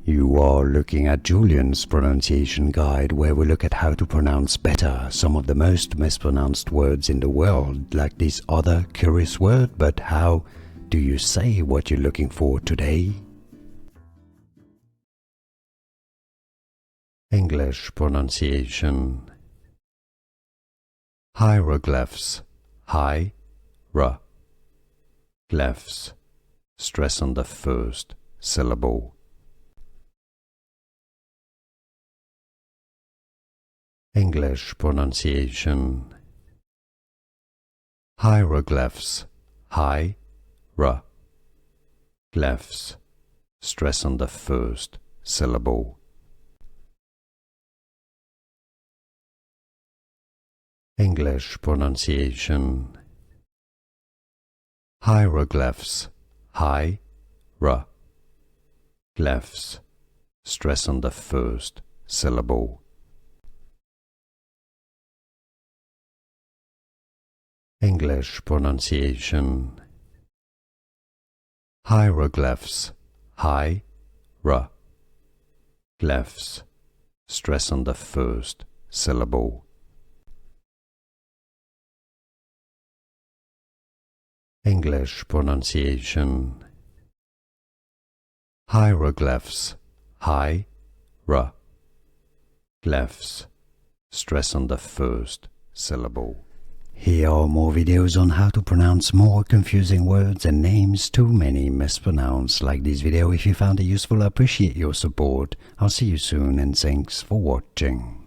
You are looking at Julian's pronunciation guide, where we look at how to pronounce better some of the most mispronounced words in the world, like this other curious word. But how do you say what you're looking for today? English pronunciation. Hieroglyphs. Hi-ra-glyphs. Stress on the first syllable. English pronunciation. Hieroglyphs. Hi-ra-glyphs. Stress on the first syllable. English pronunciation. Hieroglyphs. Hi-ra-glyphs. Stress on the first syllable. English pronunciation. Hieroglyphs. Hi-ra-glyphs. Stress on the first syllable. English pronunciation. Hieroglyphs. Hi-ra-glyphs. Stress on the first syllable. Here are more videos on how to pronounce more confusing words and names too many mispronounced. Like this video if you found it useful. I appreciate your support. I'll see you soon and thanks for watching.